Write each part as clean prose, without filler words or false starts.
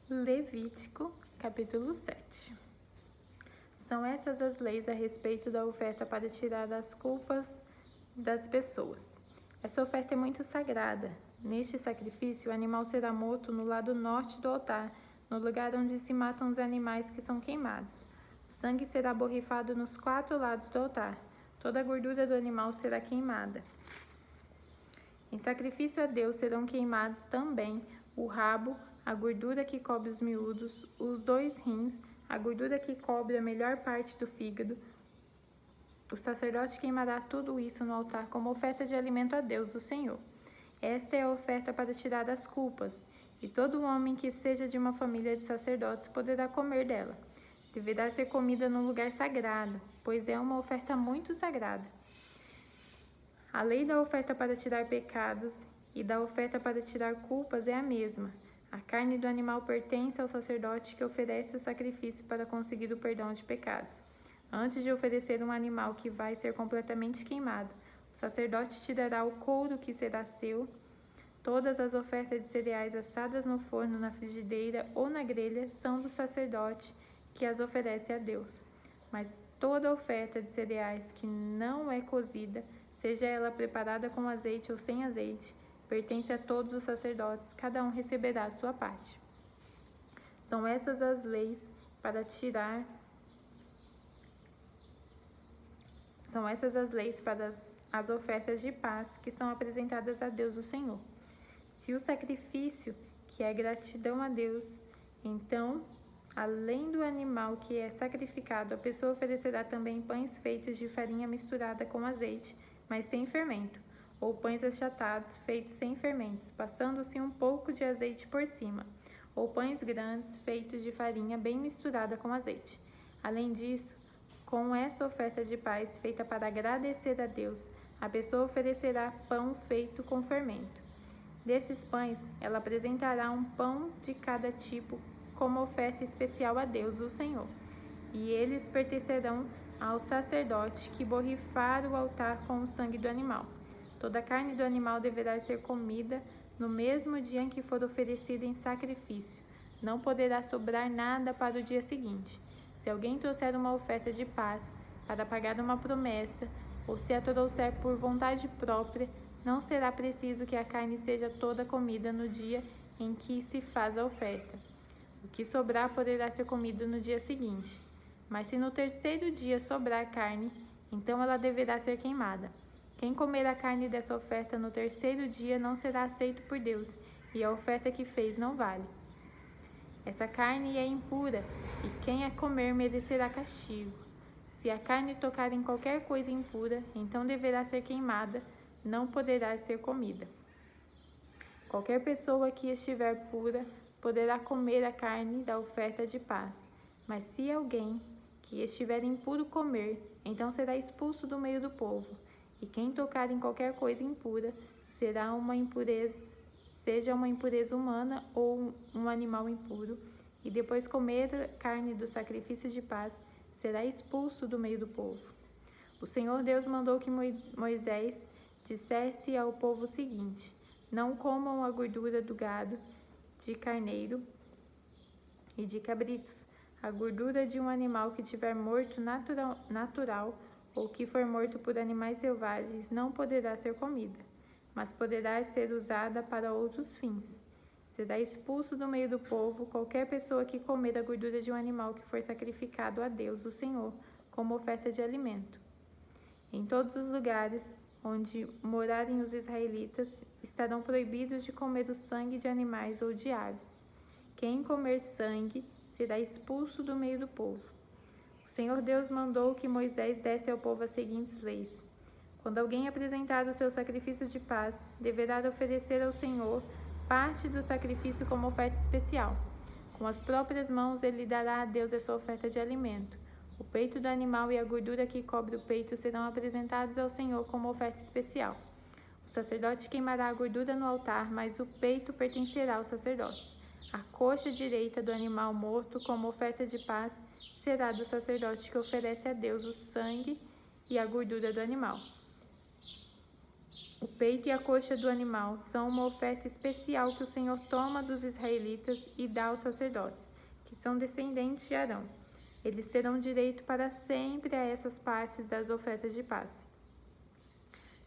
Levítico, capítulo 7. São essas as leis a respeito da oferta para tirar as culpas das pessoas. Essa oferta é muito sagrada. Neste sacrifício, o animal será morto no lado norte do altar, no lugar onde se matam os animais que são queimados. O sangue será borrifado nos 4 lados do altar. Toda a gordura do animal será queimada. Em sacrifício a Deus serão queimados também o rabo, a gordura que cobre os miúdos, os 2 rins, a gordura que cobre a melhor parte do fígado. O sacerdote queimará tudo isso no altar como oferta de alimento a Deus, o Senhor. Esta é a oferta para tirar as culpas, e todo homem que seja de uma família de sacerdotes poderá comer dela. Deverá ser comida num lugar sagrado, pois é uma oferta muito sagrada. A lei da oferta para tirar pecados e da oferta para tirar culpas é a mesma. A carne do animal pertence ao sacerdote que oferece o sacrifício para conseguir o perdão de pecados. Antes de oferecer um animal que vai ser completamente queimado, o sacerdote tirará o couro que será seu. Todas as ofertas de cereais assadas no forno, na frigideira ou na grelha são do sacerdote que as oferece a Deus. Mas toda oferta de cereais que não é cozida, seja ela preparada com azeite ou sem azeite, pertence a todos os sacerdotes, cada um receberá a sua parte. São estas as leis para tirar. São essas as leis para as ofertas de paz que são apresentadas a Deus o Senhor. Se o sacrifício, que é gratidão a Deus, então, além do animal que é sacrificado, a pessoa oferecerá também pães feitos de farinha misturada com azeite, mas sem fermento, ou pães achatados feitos sem fermentos, passando-se um pouco de azeite por cima, ou pães grandes feitos de farinha bem misturada com azeite. Além disso, com essa oferta de paz feita para agradecer a Deus, a pessoa oferecerá pão feito com fermento. Desses pães, ela apresentará um pão de cada tipo como oferta especial a Deus, o Senhor, e eles pertencerão ao sacerdote que borrifar o altar com o sangue do animal. Toda a carne do animal deverá ser comida no mesmo dia em que for oferecida em sacrifício. Não poderá sobrar nada para o dia seguinte. Se alguém trouxer uma oferta de paz para pagar uma promessa, ou se a trouxer por vontade própria, não será preciso que a carne seja toda comida no dia em que se faz a oferta. O que sobrar poderá ser comido no dia seguinte. Mas se no terceiro dia sobrar carne, então ela deverá ser queimada. Quem comer a carne dessa oferta no terceiro dia não será aceito por Deus, e a oferta que fez não vale. Essa carne é impura, e quem a comer merecerá castigo. Se a carne tocar em qualquer coisa impura, então deverá ser queimada, não poderá ser comida. Qualquer pessoa que estiver pura poderá comer a carne da oferta de paz, mas se alguém que estiver impuro comer, então será expulso do meio do povo. E quem tocar em qualquer coisa impura, seja uma impureza humana ou um animal impuro, e depois comer a carne do sacrifício de paz, será expulso do meio do povo. O Senhor Deus mandou que Moisés dissesse ao povo o seguinte: não comam a gordura do gado, de carneiro e de cabritos. A gordura de um animal que tiver morto natural ou que for morto por animais selvagens não poderá ser comida, mas poderá ser usada para outros fins. Será expulso do meio do povo qualquer pessoa que comer a gordura de um animal que for sacrificado a Deus, o Senhor, como oferta de alimento. Em todos os lugares onde morarem os israelitas, estarão proibidos de comer o sangue de animais ou de aves. Quem comer sangue será expulso do meio do povo. O Senhor Deus mandou que Moisés desse ao povo as seguintes leis: quando alguém apresentar o seu sacrifício de paz, deverá oferecer ao Senhor parte do sacrifício como oferta especial. Com as próprias mãos ele dará a Deus essa oferta de alimento. O peito do animal e a gordura que cobre o peito serão apresentados ao Senhor como oferta especial. O sacerdote queimará a gordura no altar, mas o peito pertencerá aos sacerdotes. A coxa direita do animal morto, como oferta de paz, será do sacerdote que oferece a Deus o sangue e a gordura do animal. O O peito e a coxa do animal são uma oferta especial que o Senhor toma dos israelitas e dá aos sacerdotes, que são descendentes de Arão. Eles terão direito para sempre a essas partes das ofertas de paz.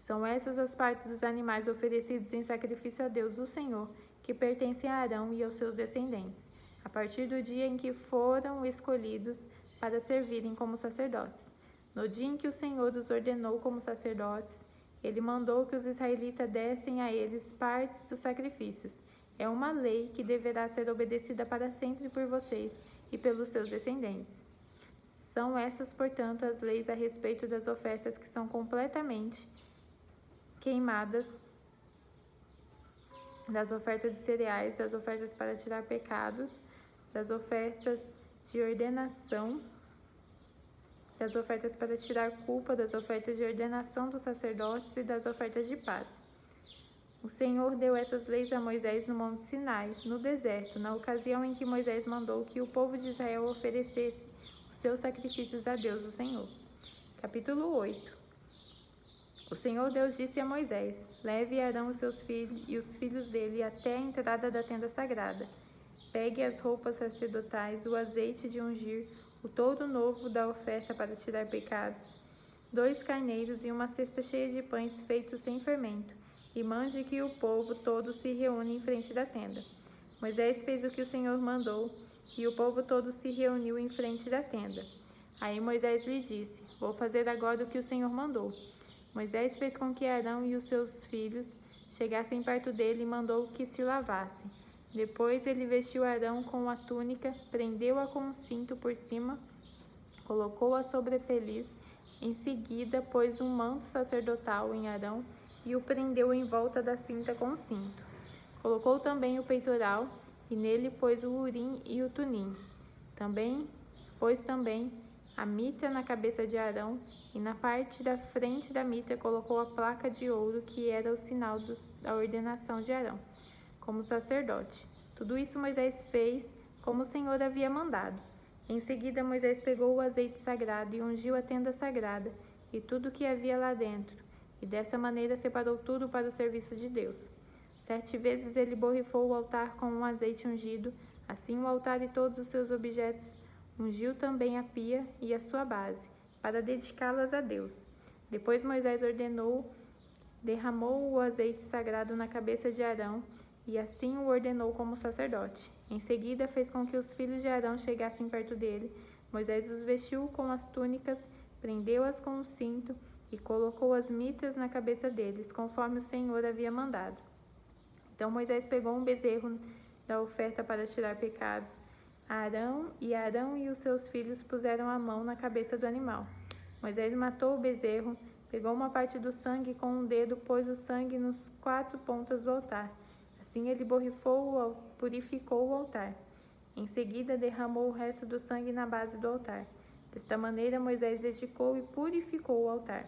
São essas as partes dos animais oferecidos em sacrifício a Deus, o Senhor, que pertencem a Arão e aos seus descendentes, a partir do dia em que foram escolhidos para servirem como sacerdotes. No dia em que o Senhor os ordenou como sacerdotes, ele mandou que os israelitas dessem a eles partes dos sacrifícios. É uma lei que deverá ser obedecida para sempre por vocês e pelos seus descendentes. São essas, portanto, as leis a respeito das ofertas que são completamente queimadas, das ofertas de cereais, das ofertas para tirar pecados, das ofertas de ordenação, das ofertas para tirar culpa, das ofertas de ordenação dos sacerdotes e das ofertas de paz. O Senhor deu essas leis a Moisés no Monte Sinai, no deserto, na ocasião em que Moisés mandou que o povo de Israel oferecesse os seus sacrifícios a Deus, o Senhor. Capítulo 8. O Senhor Deus disse a Moisés: Leve Arão os seus filhos e os filhos dele até a entrada da tenda sagrada. Pegue as roupas sacerdotais, o azeite de ungir, o touro novo da oferta para tirar pecados, 2 carneiros e uma cesta cheia de pães feitos sem fermento, e mande que o povo todo se reúna em frente da tenda. Moisés fez o que o Senhor mandou, e o povo todo se reuniu em frente da tenda. Aí Moisés lhe disse: Vou fazer agora o que o Senhor mandou. Moisés fez com que Arão e os seus filhos chegassem perto dele e mandou que se lavassem. Depois ele vestiu Arão com a túnica, prendeu-a com um cinto por cima, colocou-a sobre a peliz. Em seguida, pôs um manto sacerdotal em Arão e o prendeu em volta da cinta com o cinto. Colocou também o peitoral e nele pôs o urim e o tumim. Pôs também a mitra na cabeça de Arão e na parte da frente da mitra colocou a placa de ouro que era o sinal da ordenação de Arão como sacerdote. Tudo isso Moisés fez como o Senhor havia mandado. Em seguida, Moisés pegou o azeite sagrado e ungiu a tenda sagrada e tudo o que havia lá dentro, e dessa maneira separou tudo para o serviço de Deus. 7 vezes ele borrifou o altar com um azeite ungido, assim o altar e todos os seus objetos. Ungiu também a pia e a sua base, para dedicá-las a Deus. Depois Moisés derramou o azeite sagrado na cabeça de Arão, e assim o ordenou como sacerdote. Em seguida, fez com que os filhos de Arão chegassem perto dele. Moisés os vestiu com as túnicas, prendeu-as com um cinto e colocou as mitras na cabeça deles, conforme o Senhor havia mandado. Então Moisés pegou um bezerro da oferta para tirar pecados. Arão e os seus filhos puseram a mão na cabeça do animal. Moisés matou o bezerro, pegou uma parte do sangue e com um dedo pôs o sangue nos 4 pontas do altar. Assim ele purificou o altar. Em seguida, derramou o resto do sangue na base do altar. Desta maneira, Moisés dedicou e purificou o altar.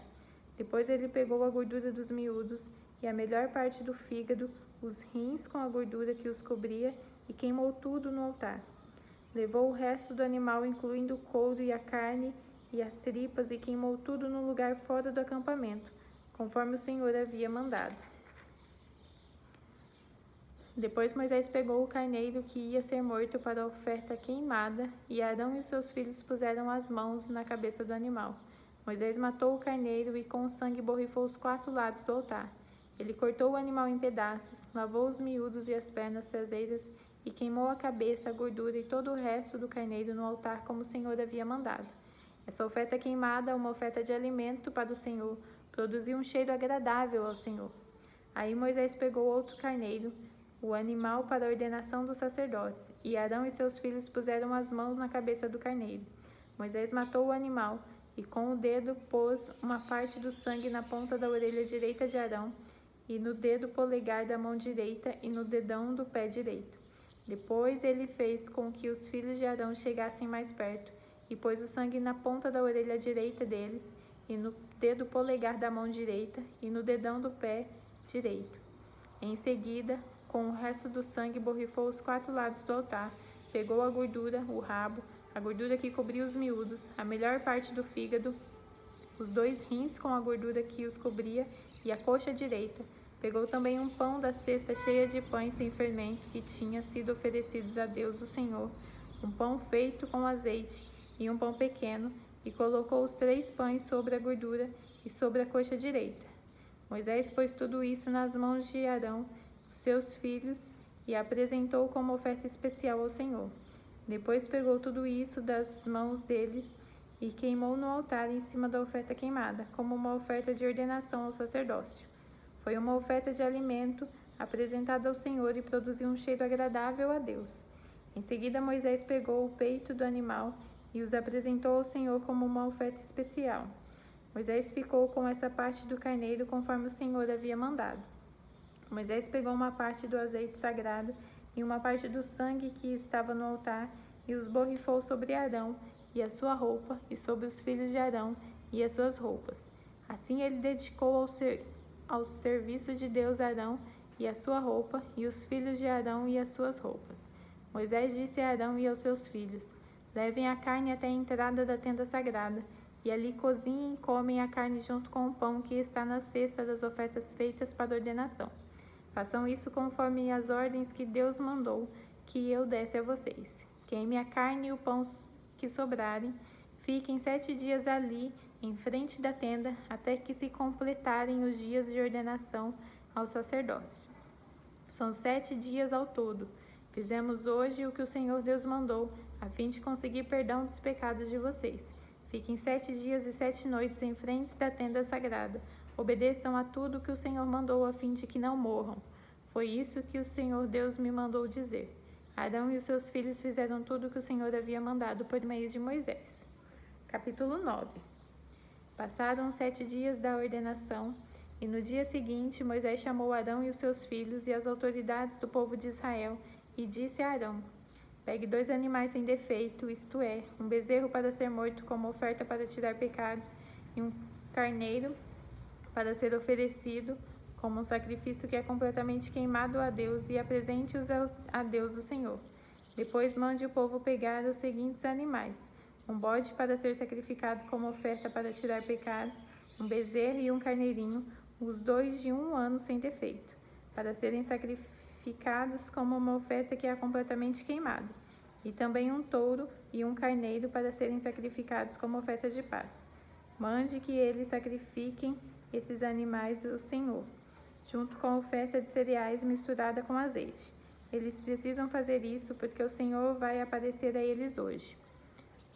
Depois ele pegou a gordura dos miúdos e a melhor parte do fígado, os rins com a gordura que os cobria, e queimou tudo no altar. Levou o resto do animal, incluindo o couro e a carne e as tripas, e queimou tudo no lugar fora do acampamento, conforme o Senhor havia mandado. Depois Moisés pegou o carneiro que ia ser morto para a oferta queimada, e Arão e os seus filhos puseram as mãos na cabeça do animal. Moisés matou o carneiro e com o sangue borrifou os 4 lados do altar. Ele cortou o animal em pedaços, lavou os miúdos e as pernas traseiras e queimou a cabeça, a gordura e todo o resto do carneiro no altar como o Senhor havia mandado. Essa oferta queimada, uma oferta de alimento para o Senhor, produziu um cheiro agradável ao Senhor. Aí Moisés pegou outro carneiro, o animal para a ordenação dos sacerdotes, e Arão e seus filhos puseram as mãos na cabeça do carneiro. Moisés matou o animal e com o dedo pôs uma parte do sangue na ponta da orelha direita de Arão e no dedo polegar da mão direita e no dedão do pé direito. Depois ele fez com que os filhos de Arão chegassem mais perto e pôs o sangue na ponta da orelha direita deles e no dedo polegar da mão direita e no dedão do pé direito. Em seguida, com o resto do sangue, borrifou os 4 lados do altar, pegou a gordura, o rabo, a gordura que cobria os miúdos, a melhor parte do fígado, os 2 rins com a gordura que os cobria e a coxa direita. Pegou também um pão da cesta cheia de pães sem fermento que tinha sido oferecidos a Deus o Senhor, um pão feito com azeite e um pão pequeno, e colocou os 3 pães sobre a gordura e sobre a coxa direita. Moisés pôs tudo isso nas mãos de Arão, seus filhos, e apresentou como oferta especial ao Senhor. Depois pegou tudo isso das mãos deles e queimou no altar em cima da oferta queimada, como uma oferta de ordenação ao sacerdócio. Foi uma oferta de alimento apresentada ao Senhor e produziu um cheiro agradável a Deus. Em seguida, Moisés pegou o peito do animal e os apresentou ao Senhor como uma oferta especial. Moisés ficou com essa parte do carneiro conforme o Senhor havia mandado. Moisés pegou uma parte do azeite sagrado e uma parte do sangue que estava no altar e os borrifou sobre Arão e a sua roupa e sobre os filhos de Arão e as suas roupas. Assim ele dedicou ao serviço de Deus Arão e a sua roupa e os filhos de Arão e as suas roupas. Moisés disse a Arão e aos seus filhos: levem a carne até a entrada da tenda sagrada, e ali cozinhem e comem a carne junto com o pão que está na cesta das ofertas feitas para ordenação. Façam isso conforme as ordens que Deus mandou que eu desse a vocês. Queime a carne e o pão que sobrarem. Fiquem 7 dias ali, em frente da tenda, até que se completarem os dias de ordenação ao sacerdócio. São 7 dias ao todo. Fizemos hoje o que o Senhor Deus mandou, a fim de conseguir perdão dos pecados de vocês. Fiquem 7 dias e 7 noites em frente da tenda sagrada. Obedeçam a tudo que o Senhor mandou, a fim de que não morram. Foi isso que o Senhor Deus me mandou dizer. Arão e os seus filhos fizeram tudo o que o Senhor havia mandado por meio de Moisés. Capítulo 9. Passaram 7 dias da ordenação, e no dia seguinte Moisés chamou Arão e os seus filhos e as autoridades do povo de Israel, e disse a Arão: pegue 2 animais sem defeito, isto é, um bezerro para ser morto como oferta para tirar pecados, e um carneiro para ser oferecido como um sacrifício que é completamente queimado a Deus, e apresente-os a Deus o Senhor. Depois mande o povo pegar os seguintes animais: um bode para ser sacrificado como oferta para tirar pecados, um bezerro e um carneirinho, os 2 de 1 ano sem defeito, para serem sacrificados como uma oferta que é completamente queimada, e também um touro e um carneiro para serem sacrificados como oferta de paz. Mande que eles sacrifiquem esses animais ao Senhor, junto com a oferta de cereais misturada com azeite. Eles precisam fazer isso porque o Senhor vai aparecer a eles hoje.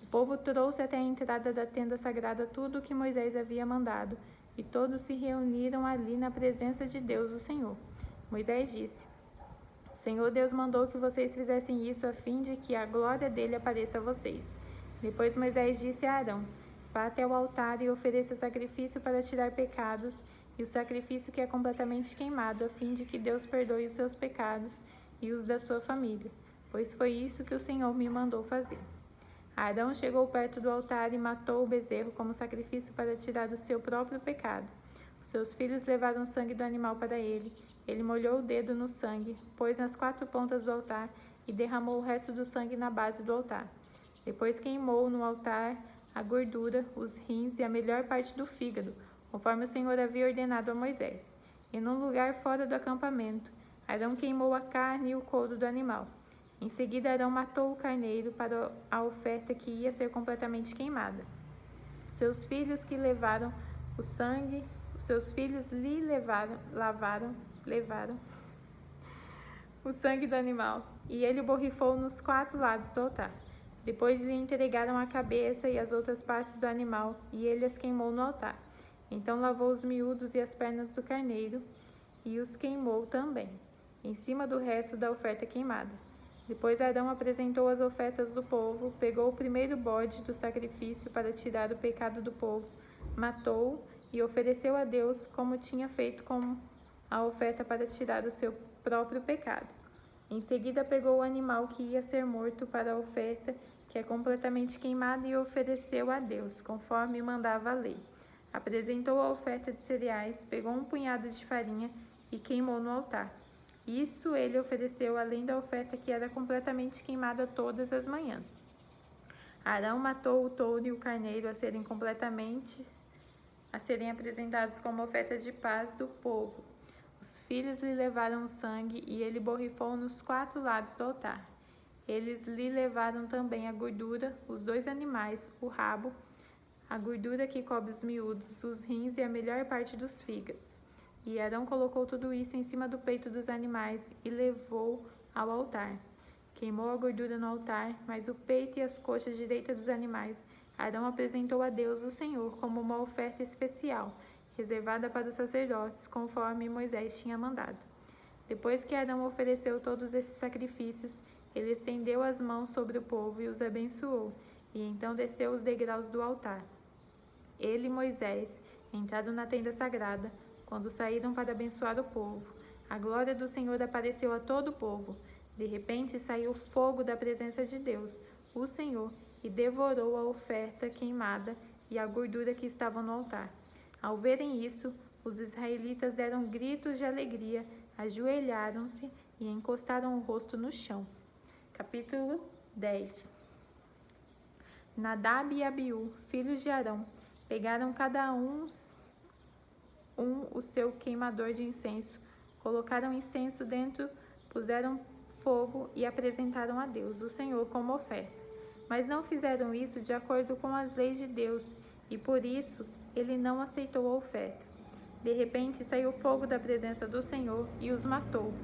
O povo trouxe até a entrada da tenda sagrada tudo o que Moisés havia mandado, e todos se reuniram ali na presença de Deus, o Senhor. Moisés disse: o Senhor Deus mandou que vocês fizessem isso a fim de que a glória dele apareça a vocês. Depois Moisés disse a Arão: vá até o altar e ofereça sacrifício para tirar pecados, e o sacrifício que é completamente queimado, a fim de que Deus perdoe os seus pecados e os da sua família, pois foi isso que o Senhor me mandou fazer. Arão chegou perto do altar e matou o bezerro como sacrifício para tirar o seu próprio pecado. Os seus filhos levaram o sangue do animal para ele. Ele molhou o dedo no sangue, pôs nas 4 pontas do altar e derramou o resto do sangue na base do altar. Depois queimou no altar a gordura, os rins e a melhor parte do fígado, conforme o Senhor havia ordenado a Moisés. E num lugar fora do acampamento, Arão queimou a carne e o couro do animal. Em seguida, Arão matou o carneiro para a oferta que ia ser completamente queimada. Seus filhos que levaram o sangue, os seus filhos lhe levaram o sangue do animal, e ele o borrifou nos 4 lados do altar. Depois lhe entregaram a cabeça e as outras partes do animal, e ele as queimou no altar. Então lavou os miúdos e as pernas do carneiro, e os queimou também, em cima do resto da oferta queimada. Depois Arão apresentou as ofertas do povo, pegou o primeiro bode do sacrifício para tirar o pecado do povo, matou-o e ofereceu a Deus como tinha feito com a oferta para tirar o seu próprio pecado. Em seguida pegou o animal que ia ser morto para a oferta, que é completamente queimada, e ofereceu a Deus, conforme mandava a lei. Apresentou a oferta de cereais, pegou um punhado de farinha e queimou no altar. Isso ele ofereceu além da oferta que era completamente queimada todas as manhãs. Arão matou o touro e o carneiro a serem a serem apresentados como oferta de paz do povo. Os filhos lhe levaram o sangue e ele borrifou nos 4 lados do altar. Eles lhe levaram também a gordura, os 2 animais, o rabo, a gordura que cobre os miúdos, os rins e a melhor parte dos fígados. E Arão colocou tudo isso em cima do peito dos animais e levou ao altar. Queimou a gordura no altar, mas o peito e as coxas direitas dos animais Arão apresentou a Deus, o Senhor, como uma oferta especial, reservada para os sacerdotes, conforme Moisés tinha mandado. Depois que Arão ofereceu todos esses sacrifícios, ele estendeu as mãos sobre o povo e os abençoou, e então desceu os degraus do altar. Ele e Moisés entraram na tenda sagrada, quando saíram para abençoar o povo. A glória do Senhor apareceu a todo o povo. De repente saiu fogo da presença de Deus, o Senhor, e devorou a oferta queimada e a gordura que estavam no altar. Ao verem isso, os israelitas deram gritos de alegria, ajoelharam-se e encostaram o rosto no chão. Capítulo 10. Nadab e Abiú, filhos de Arão, pegaram cada um o seu queimador de incenso, colocaram incenso dentro, puseram fogo e apresentaram a Deus, o Senhor, como oferta. Mas não fizeram isso de acordo com as leis de Deus, e por isso ele não aceitou a oferta. De repente saiu fogo da presença do Senhor e os matou.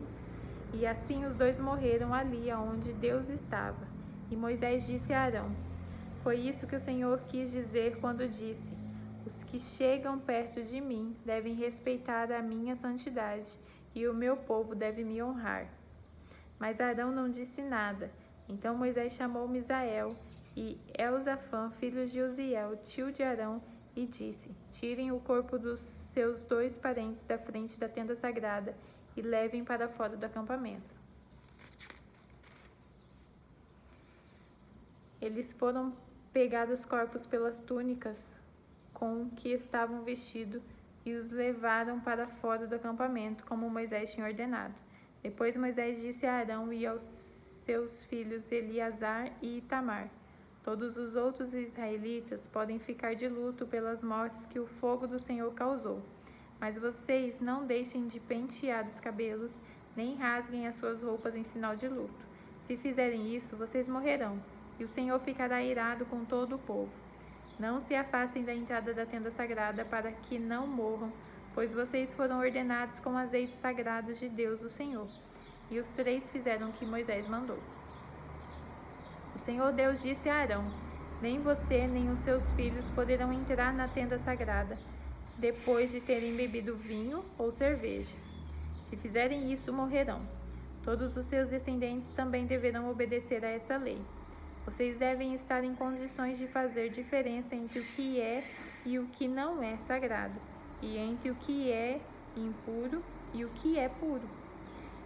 E assim os 2 morreram ali onde Deus estava. E Moisés disse a Arão: Foi isso que o Senhor quis dizer quando disse: Os que chegam perto de mim devem respeitar a minha santidade, e o meu povo deve me honrar. Mas Arão não disse nada. Então Moisés chamou Misael e Elzafã, filhos de Uziel, tio de Arão, e disse: Tirem o corpo dos seus 2 parentes da frente da tenda sagrada e levem para fora do acampamento. Eles foram pegar os corpos pelas túnicas com que estavam vestidos e os levaram para fora do acampamento, como Moisés tinha ordenado. Depois Moisés disse a Arão e aos seus filhos Eleazar e Itamar: Todos os outros israelitas podem ficar de luto pelas mortes que o fogo do Senhor causou. Mas vocês não deixem de pentear os cabelos, nem rasguem as suas roupas em sinal de luto. Se fizerem isso, vocês morrerão, e o Senhor ficará irado com todo o povo. Não se afastem da entrada da tenda sagrada para que não morram, pois vocês foram ordenados com azeite sagrado de Deus, o Senhor. E os 3 fizeram o que Moisés mandou. O Senhor Deus disse a Arão: Nem você, nem os seus filhos poderão entrar na tenda sagrada, depois de terem bebido vinho ou cerveja. Se fizerem isso, morrerão. Todos os seus descendentes também deverão obedecer a essa lei. Vocês devem estar em condições de fazer diferença entre o que é e o que não é sagrado, e entre o que é impuro e o que é puro.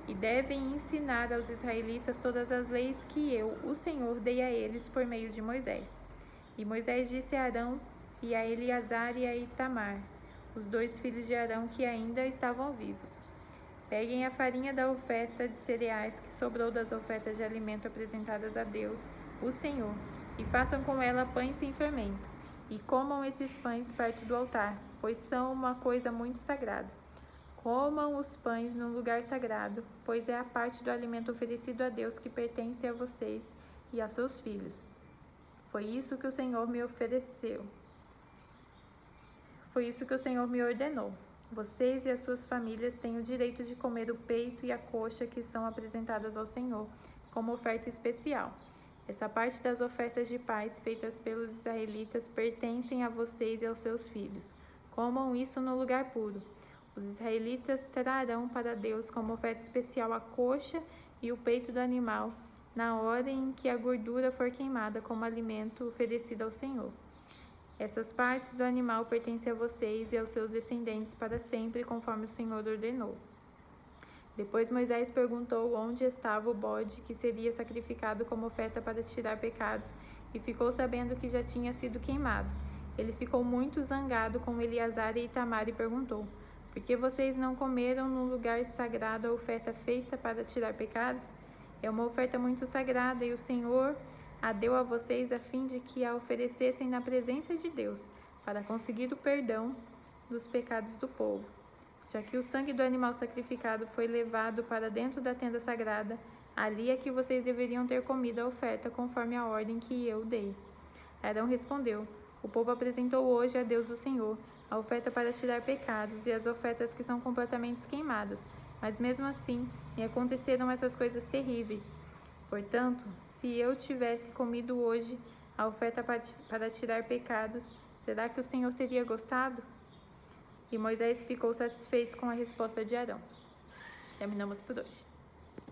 E devem ensinar aos israelitas todas as leis que eu, o Senhor, dei a eles por meio de Moisés. E Moisés disse a Arão e a Eleazar e a Itamar, os 2 filhos de Arão que ainda estavam vivos: Peguem a farinha da oferta de cereais que sobrou das ofertas de alimento apresentadas a Deus, o Senhor, e façam com ela pães sem fermento, e comam esses pães perto do altar, pois são uma coisa muito sagrada. Comam os pães num lugar sagrado, pois é a parte do alimento oferecido a Deus que pertence a vocês e a seus filhos. Foi isso que o Senhor me ofereceu. Foi isso que o Senhor me ordenou. Vocês e as suas famílias têm o direito de comer o peito e a coxa que são apresentadas ao Senhor, como oferta especial. Essa parte das ofertas de paz feitas pelos israelitas pertencem a vocês e aos seus filhos. Comam isso no lugar puro. Os israelitas trarão para Deus como oferta especial a coxa e o peito do animal, na hora em que a gordura for queimada como alimento oferecido ao Senhor. Essas partes do animal pertencem a vocês e aos seus descendentes para sempre, conforme o Senhor ordenou. Depois Moisés perguntou onde estava o bode que seria sacrificado como oferta para tirar pecados, e ficou sabendo que já tinha sido queimado. Ele ficou muito zangado com Eleazar e Itamar e perguntou: Por que vocês não comeram no lugar sagrado a oferta feita para tirar pecados? É uma oferta muito sagrada e o Senhor a deu a vocês a fim de que a oferecessem na presença de Deus, para conseguir o perdão dos pecados do povo. Já que o sangue do animal sacrificado foi levado para dentro da tenda sagrada, ali é que vocês deveriam ter comido a oferta conforme a ordem que eu dei. Arão respondeu: o povo apresentou hoje a Deus o Senhor a oferta para tirar pecados e as ofertas que são completamente queimadas, mas mesmo assim me aconteceram essas coisas terríveis. Portanto, se eu tivesse comido hoje a oferta para tirar pecados, será que o Senhor teria gostado? E Moisés ficou satisfeito com a resposta de Arão. Terminamos por hoje.